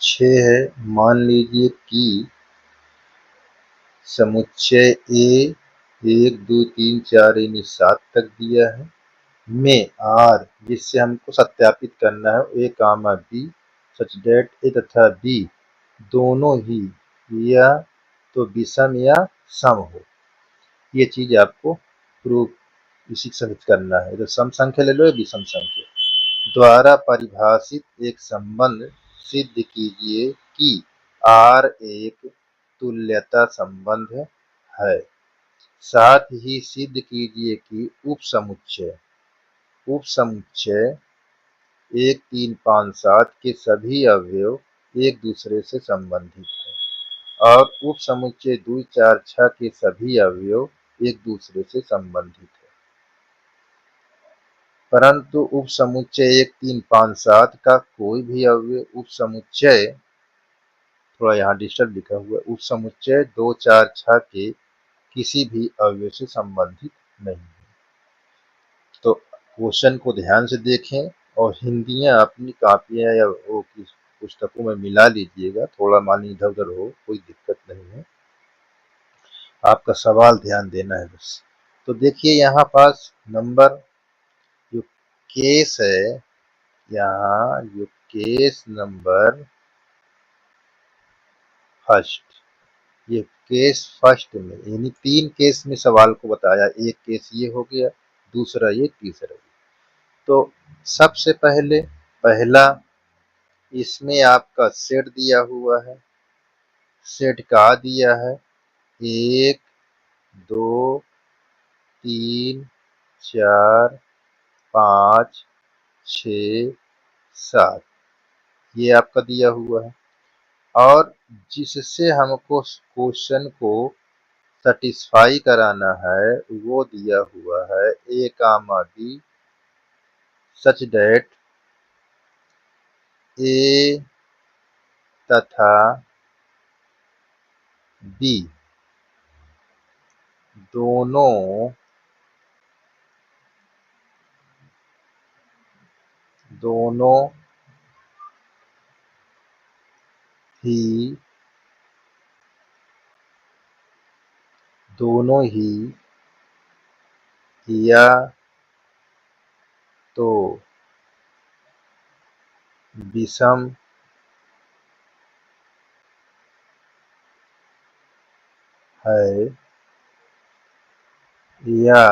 6 है। मान लीजिए कि समुच्चय ए 1 2 3 4 यानी 7 तक दिया है में आर, जिससे हमको सत्यापित करना है ए कामा बी सच डेट ए तथा बी दोनों ही या तो विषम या सम हो। ये चीज आपको प्रूफ इसी से करना है। तो सम संख्या ले लो या विषम संख्या द्वारा परिभाषित एक संबंध सिद्ध कीजिए कि आर एक तुल्यता संबंध है। साथ ही सिद्ध कीजिए कि उपसमुच्चय 1 3 5 7 के सभी अवयव एक दूसरे से संबंधित है और उपसमुच्चय 2 4 6 के सभी अवयव एक दूसरे से संबंधित है, परंतु उपसमुच्चय 1 3 5 7 का कोई भी अवयव उपसमुच्चय, थोड़ा यहाँ डिस्टर्ब लिखा हुआ है, उपसमुच्चय 2 4 6 के किसी भी अवयव से संबंधित नहीं है। तो क्वेश्चन को ध्यान से देखें और हिंदियां अपनी कापियां या वो पुस्तकों में मिला लीजिएगा। थोड़ा मानी इधर उधर हो कोई दिक्कत नहीं है, आपका सवाल ध्यान देना है बस। तो देखिए यहाँ पास नंबर जो केस है, यहाँ जो केस नंबर फर्स्ट, ये केस फर्स्ट में यानी 3 केस में सवाल को बताया। एक केस ये हो गया, दूसरा ये, तीसरा ये। तो सबसे पहले पहला, इसमें आपका सेट दिया हुआ है। सेट का दिया है 1 2 3 4 5 6 7, ये आपका दिया हुआ है। और जिससे हमको क्वेश्चन को सेटिस्फाई कराना है वो दिया हुआ है ए कामा बी सच डेट ए तथा बी दोनों ही या तो विषम है या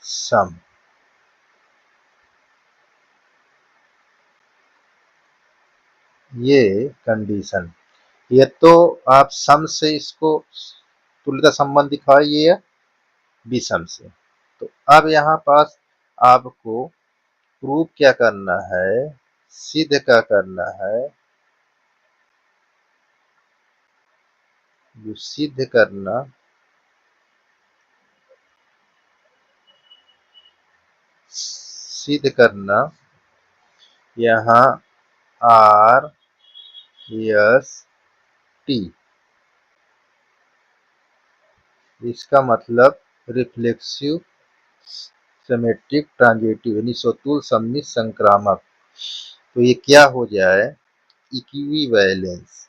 सम। ये कंडीशन, ये तो आप सम से इसको तुल्यता संबंध दिखाइए या विषम से। तो अब यहाँ पास आपको प्रूफ क्या करना है, सिद्ध क्या करना है, जो सिद्ध करना यहाँ आर एस टी, इसका मतलब रिफ्लेक्सिव सिमेट्रिक ट्रांजिटिव यानी स्वतुल सममित संक्रामक। तो ये क्या हो जाए, इक्विवेलेंस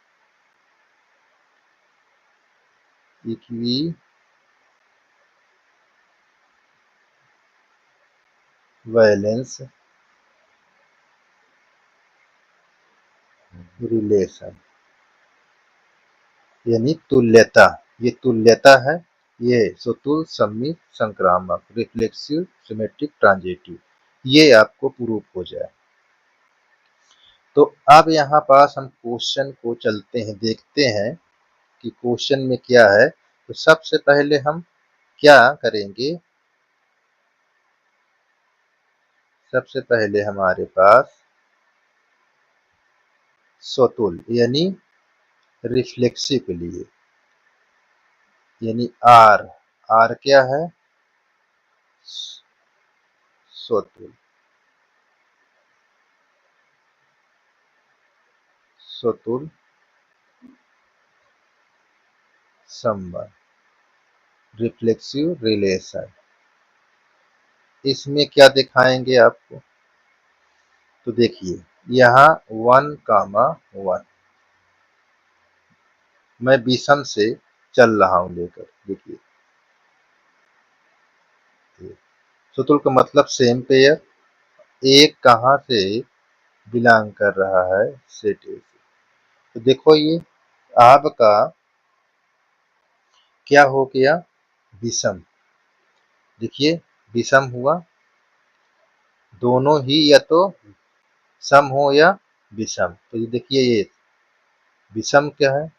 रिलेशन यानी तुल्यता। ये तुल्यता है, ये स्वतुल सममित संक्रामक रिफ्लेक्सिव सिमेट्रिक ट्रांजिटिव, ये आपको प्रूफ हो जाए। तो अब यहाँ पास हम क्वेश्चन को चलते हैं, देखते हैं कि क्वेश्चन में क्या है। तो सबसे पहले हम क्या करेंगे, सबसे पहले हमारे पास स्वतुल यानी रिफ्लेक्सिव के लिए यानी आर, आर क्या है, स्वतुल, स्वतुल संबंध रिफ्लेक्सिव रिलेशन। इसमें क्या दिखाएंगे आपको, तो देखिए यहाँ 1,1 मैं विषम से चल रहा हूं लेकर। देखिए सुतुल का मतलब सेम पेयर, एक कहाँ से बिलोंग कर रहा है, सेट ए से। तो देखो ये आपका क्या हो गया, विषम। देखिए विषम हुआ, दोनों ही या तो सम हो या विषम। तो ये देखिए ये विषम क्या है,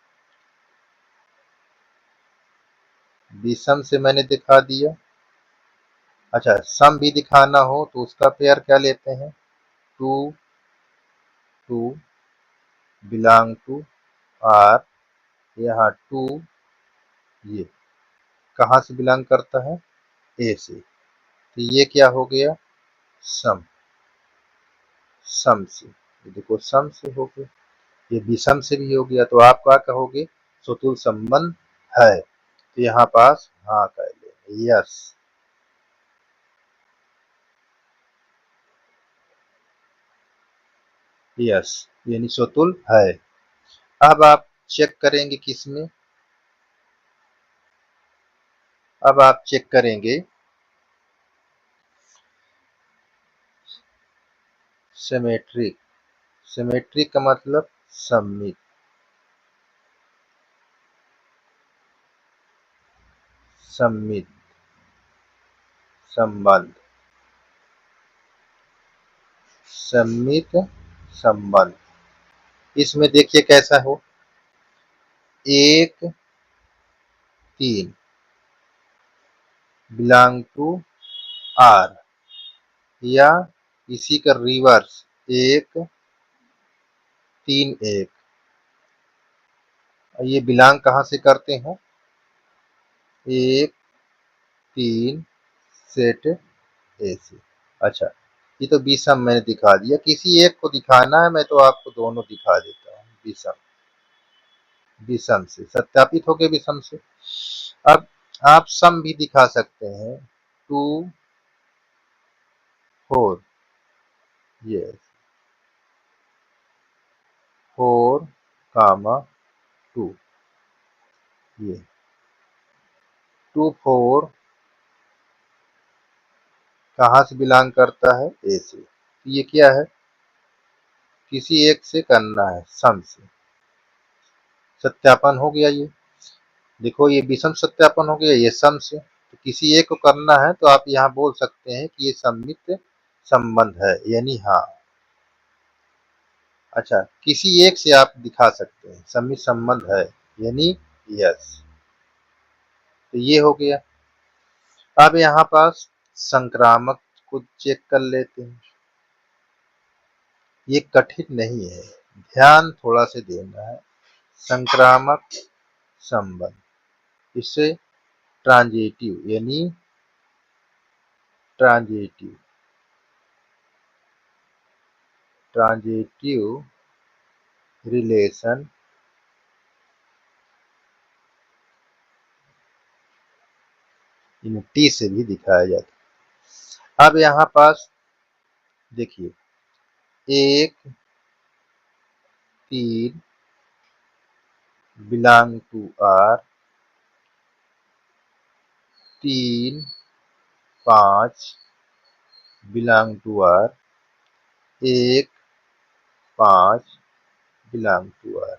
विषम से मैंने दिखा दिया। अच्छा सम भी दिखाना हो तो उसका पेयर क्या लेते हैं, 2 2 बिलोंग टू आर। यहाँ 2 ये कहाँ से बिलोंग करता है, ए से। तो ये क्या हो गया, सम, सम से। ये देखो सम से हो गया, ये विषम से भी हो गया। तो आप क्या कहोगे, सुतुल संबंध है। तो यहाँ पास हाँ कह ले, यस। यस यानी सुतुल है। अब आप चेक करेंगे किसमें, अब आप चेक करेंगे सिमेट्रिक। सिमेट्रिक का मतलब सममित, सममित संबंध, सममित संबंध। इसमें देखिए कैसा हो, 1 3 बिलोंग टू आर, या इसी का रिवर्स 1 3 1। ये बिलोंग कहाँ से करते हैं, 1 3 सेट ए से। अच्छा ये तो विषम मैंने दिखा दिया, किसी एक को दिखाना है मैं तो आपको दोनों दिखा देता हूँ। विषम, विषम से सत्यापित हो गए, विषम से। अब आप सम भी दिखा सकते हैं, 2 4, ये 4 2, ये 2 4 कहाँ से बिलोंग करता है, ए से। तो ये क्या है, किसी एक से करना है, सम से। सत्यापन हो गया ये, देखो ये विषम सत्यापन हो गया, ये सम से। तो किसी एक को करना है तो आप यहाँ बोल सकते हैं कि ये सममित संबंध है, यानी हाँ। अच्छा किसी एक से आप दिखा सकते हैं सममित संबंध है, यानी यस। तो ये हो गया। अब यहाँ पास संक्रामक को चेक कर लेते हैं। ये कठिन नहीं है, ध्यान थोड़ा से देना है। संक्रामक संबंध, इससे ट्रांजिटिव यानी transitive, transitive relation in T से भी दिखाया जाता है। अब यहाँ पास देखिए 1 3 belong to R, 3 5 belong to R, 1 5 belong to R.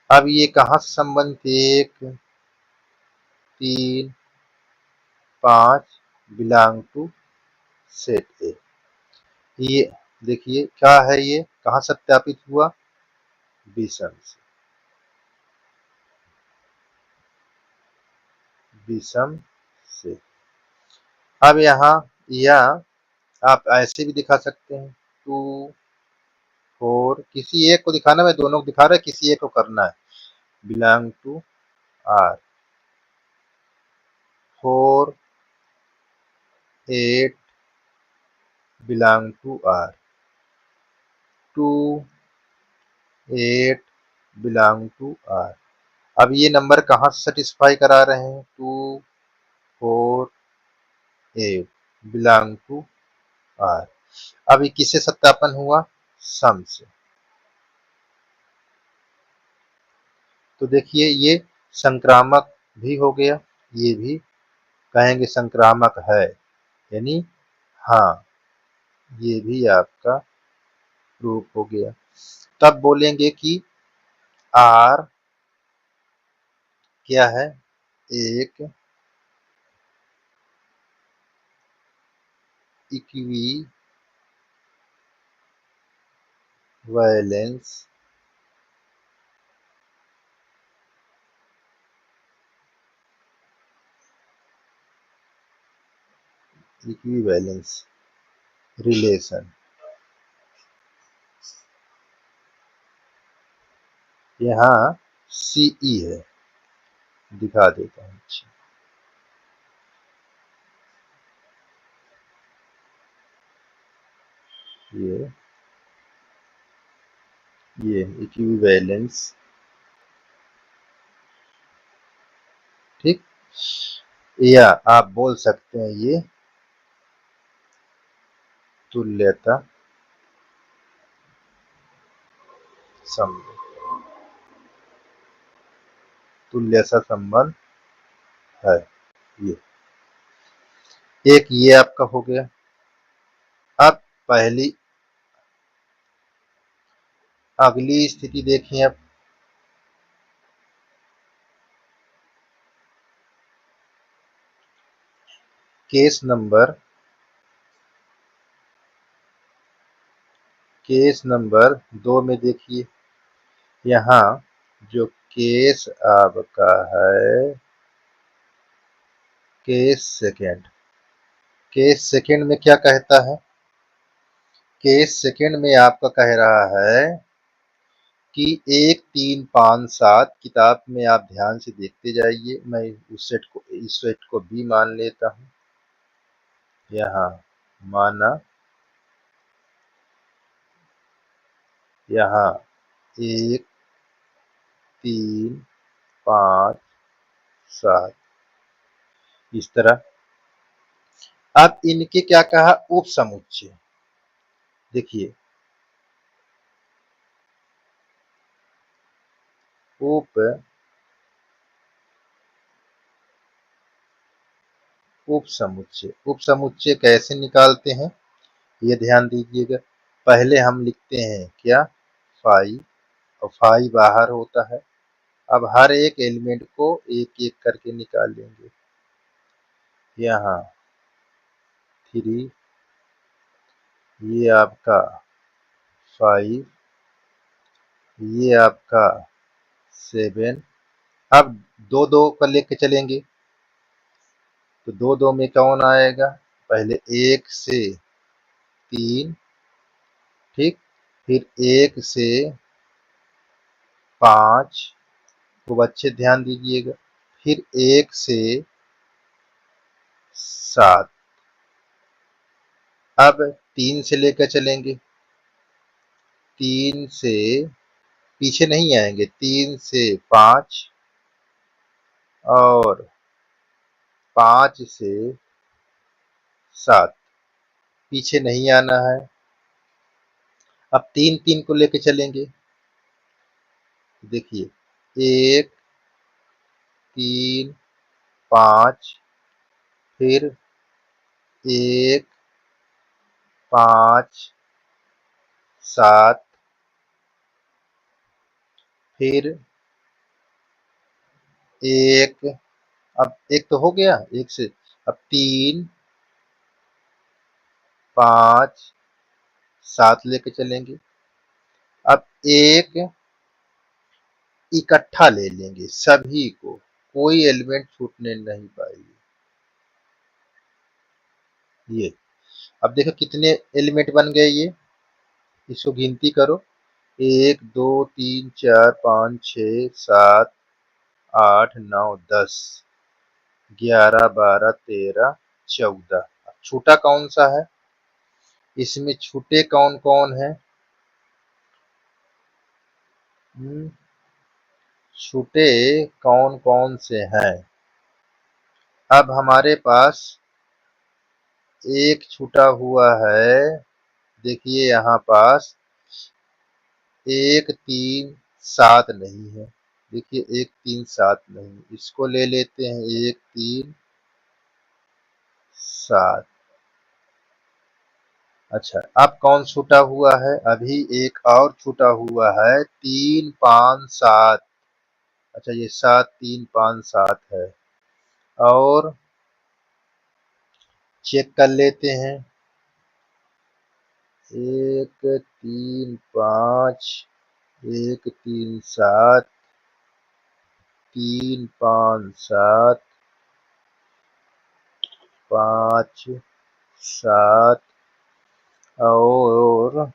अब ये कहाँ से संबंध थे, 1 3 5 बिलोंग टू सेट ए। ये देखिए क्या है, ये कहाँ सत्यापित हुआ, विषम से, विषम से। अब यहाँ या आप ऐसे भी दिखा सकते हैं, 2 4 किसी एक को दिखाना, मैं दोनों को दिखा रहा है, किसी एक को करना है, belong to R, 4 8 belong to R, 2 8 belong to R. अब ये नंबर कहाँ से सेटिस्फाई करा रहे हैं, 2 4 8 बिलोंग टू आर। अब ये किससे सत्यापन हुआ, सम से। तो देखिए ये संक्रामक भी हो गया, ये भी कहेंगे संक्रामक है, यानी हाँ, ये भी आपका प्रूफ हो गया। तब बोलेंगे कि आर क्या है, एक इक्विवेलेंस रिलेशन। यहाँ सीई है, दिखा देता हूँ। ये इक्विवेलेंस, ठीक, या आप बोल सकते हैं ये तुल्यता संबंध, तुल्यता संबंध है। ये एक ये आपका हो गया। अब पहली अगली स्थिति देखें। अब केस नंबर 2 में देखिए, यहाँ जो केस आपका है केस सेकेंड में क्या कहता है, केस सेकेंड में आपका कह रहा है कि 1 3 5 7 किताब में आप ध्यान से देखते जाइए। मैं इस सेट को भी मान लेता हूँ। यहाँ माना, यहाँ 1 3 5 7 इस तरह। अब इनके क्या कहा, उप समुच्चय। देखिए उप समुच्चय कैसे निकालते हैं, ये ध्यान दीजिएगा। पहले हम लिखते हैं क्या, फाई, और फाई बाहर होता है। अब हर एक एलिमेंट को एक एक करके निकालेंगे। यहाँ 3, ये आपका 5, ये आपका 7। अब 2 2 का लेके चलेंगे, तो 2 2 में कौन आएगा, पहले 1 से 3, ठीक, फिर 1 से 5, खूब अच्छे ध्यान दीजिएगा, फिर 1 से 7। अब 3 से लेकर चलेंगे, 3 से पीछे नहीं आएंगे, 3 से 5 और 5 से 7, पीछे नहीं आना है। अब 3 3 को लेके चलेंगे, देखिए 1 3 5, फिर 1 5 7, फिर 1, अब 1 तो हो गया, 1 से अब 3 5 7 लेके चलेंगे। अब 1 इकट्ठा ले लेंगे सभी को, कोई एलिमेंट छूटने नहीं पाएगी। ये अब देखो कितने एलिमेंट बन गए, ये इसको गिनती करो, 1 2 3 4 5 6 7 8 9 10 11 12 13 14। छूटा कौन सा है, इसमें छूटे कौन कौन है, छूटे कौन कौन से हैं। अब हमारे पास एक छूटा हुआ है, देखिए यहाँ पास 1 3 7 नहीं है। देखिए 1 3 7 नहीं, इसको ले लेते हैं 1 3 7। अच्छा, अब कौन छूटा हुआ है? अभी एक और छूटा हुआ है 3 5 7। अच्छा, ये 7 3 5 7 है। और चेक कर लेते हैं। 1 3 5, 1 3 7, 3 5 7, 5 7 और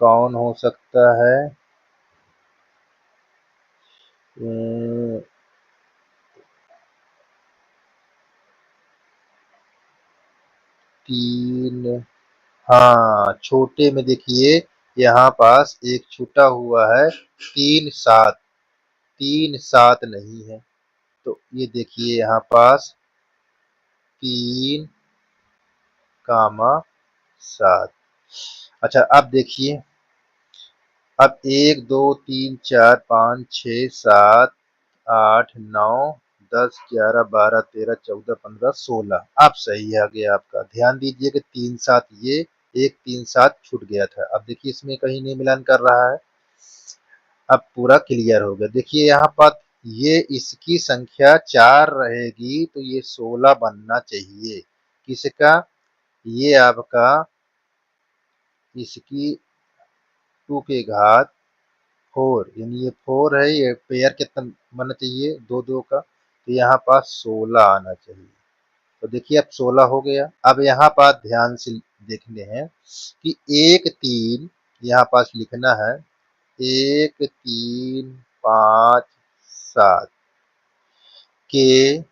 कौन हो सकता है? 3। हाँ, छोटे में देखिए यहाँ पास एक छूटा हुआ है 3 7। 3 7 नहीं है। तो ये देखिए यहाँ पास 3 कामा 7। अच्छा, अब देखिए, अब 1 2 3 4 5 6 7 8 9 10 11 12 13 14 15 16। अब सही आ गया आपका। ध्यान दीजिए कि 3 7 ये, 1 3 7 छूट गया था। अब देखिए इसमें कहीं नहीं मिलान कर रहा है। अब पूरा क्लियर हो गया। देखिए यहाँ पर ये इसकी संख्या 4 रहेगी तो ये 16 बनना चाहिए। किसका? ये आपका इसकी 2 के घात 4, यानी ये 4 है। ये पेयर कितना बनना चाहिए? 2 2 का, तो यहाँ पास 16 आना चाहिए। तो देखिए अब 16 हो गया। अब यहाँ पास ध्यान से देखने हैं कि 1 3 यहाँ पास लिखना है। 1 3 5 7 के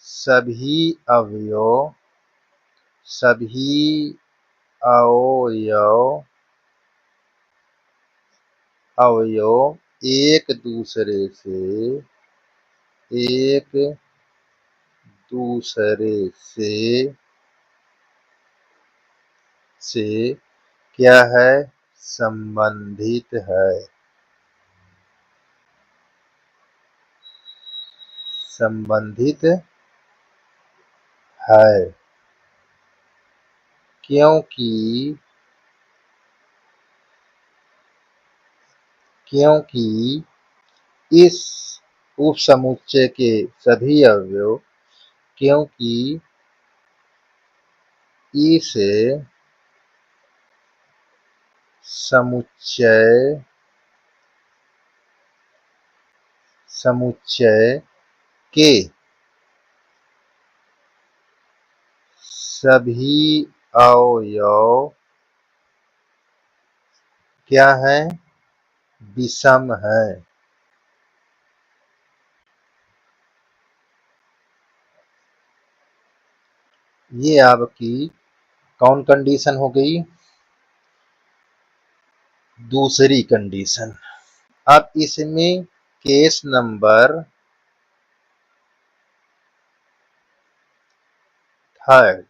सभी अवयव सभी अवयव अवयव एक दूसरे से क्या है? संबंधित है। संबंधित है, क्योंकि क्योंकि इस उपसमुच्चय के सभी अवयव, क्योंकि इस समुच्चय समुच्चय के सभी अवयव क्या है? विषम है। ये आपकी कौन कंडीशन हो गई? दूसरी कंडीशन। अब इसमें case number third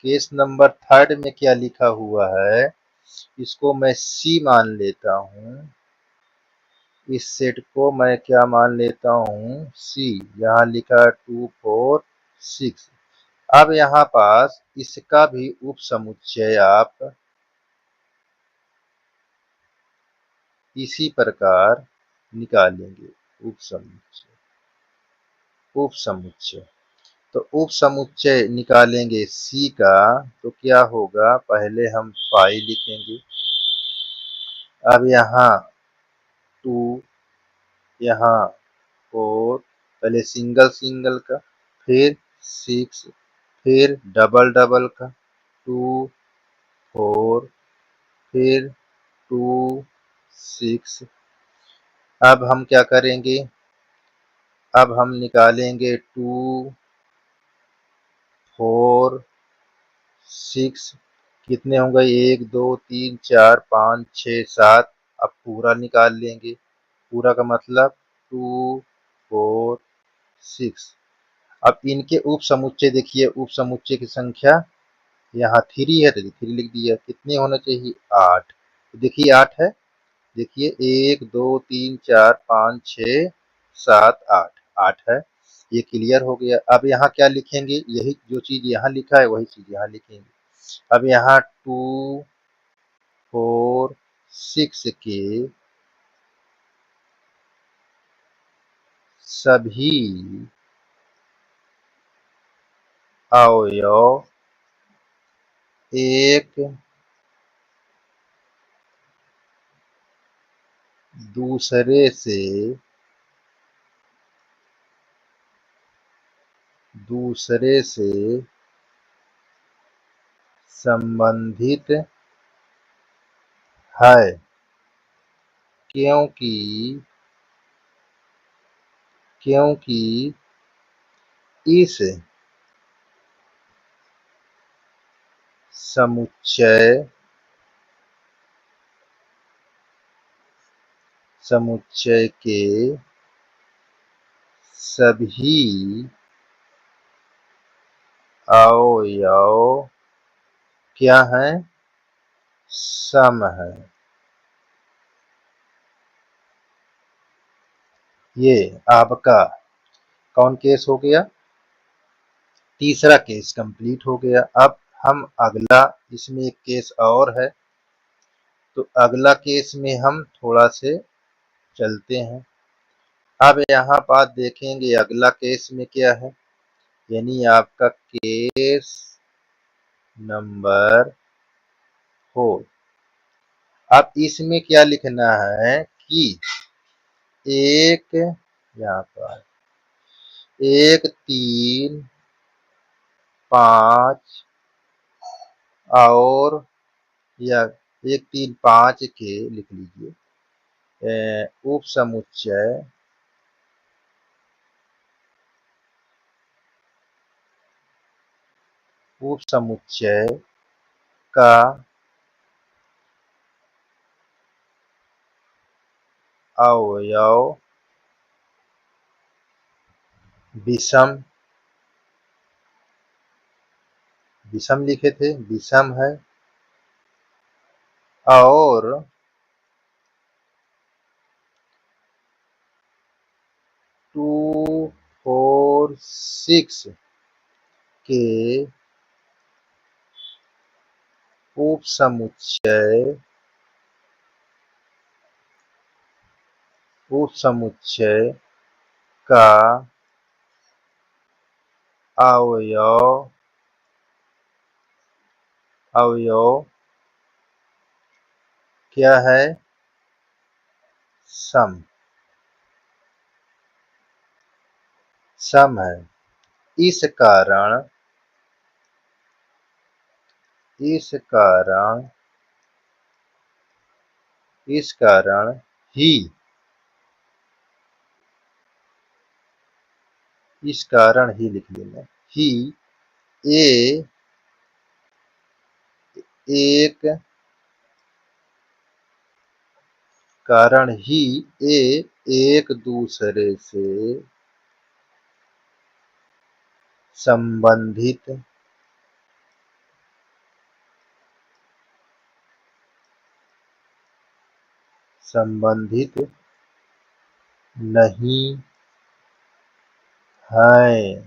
case number third में क्या लिखा हुआ है? इसको मैं सी मान लेता हूं। इस सेट को मैं क्या मान लेता हूं? सी। यहाँ लिखा है 2 4 6। अब यहाँ पास इसका भी उपसमुच्चय आप इसी प्रकार निकालेंगे। उपसमुच्चय उपसमुच्चय तो उपसमुच्चय निकालेंगे सी का, तो क्या होगा? पहले हम पाई लिखेंगे। अब यहाँ 2, यहाँ 4, पहले सिंगल सिंगल का, फिर 6, फिर डबल डबल का, 2 4, फिर 2 6। अब हम क्या करेंगे? अब हम निकालेंगे 2 4 6। कितने होंगे? 1 2 3 4 5 6 7। अब पूरा निकाल लेंगे। पूरा का मतलब 2 4 6। अब इनके उप समुच्चय देखिए, उप समुच्चय की संख्या यहाँ 3 है तो 3 लिख दिया। कितने होना चाहिए? 8। देखिए 8 है, देखिए 1 2 3 4 5 6 7 8, 8 है। ये क्लियर हो गया। अब यहाँ क्या लिखेंगे? यही जो चीज यहाँ लिखा है वही चीज यहाँ लिखेंगे। अब यहाँ 2 4 6 के सभी अवयव एक दूसरे से संबंधित है, क्योंकि इस समुच्चय के सभी अवयव क्या है? सम है। ये आपका कौन केस हो गया? तीसरा केस कंप्लीट हो गया। अब हम अगला, इसमें एक केस और है, तो अगला केस में हम थोड़ा से चलते हैं। अब यहाँ बात देखेंगे अगला केस में क्या है, यानी आपका केस नंबर 4। अब इसमें क्या लिखना है कि एक, यहाँ पर 1 3 5 और या 1 3 5 के लिख लीजिए उप समुच्चय का अवयव विषम लिखे थे, विषम है और 2 4 6 के उप समुच्चय का अवयव क्या है? सम है। इस कारण ही लिख लेना ही एक दूसरे से संबंधित नहीं है।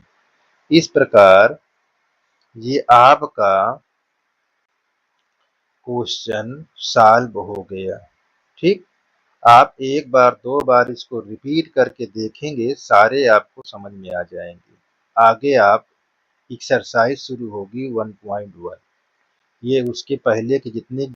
इस प्रकार ये आपका क्वेश्चन सॉल्व हो गया। ठीक, आप एक बार 2 बार इसको रिपीट करके देखेंगे, सारे आपको समझ में आ जाएंगे। आगे आप एक्सरसाइज शुरू होगी 1.1, ये उसके पहले के जितने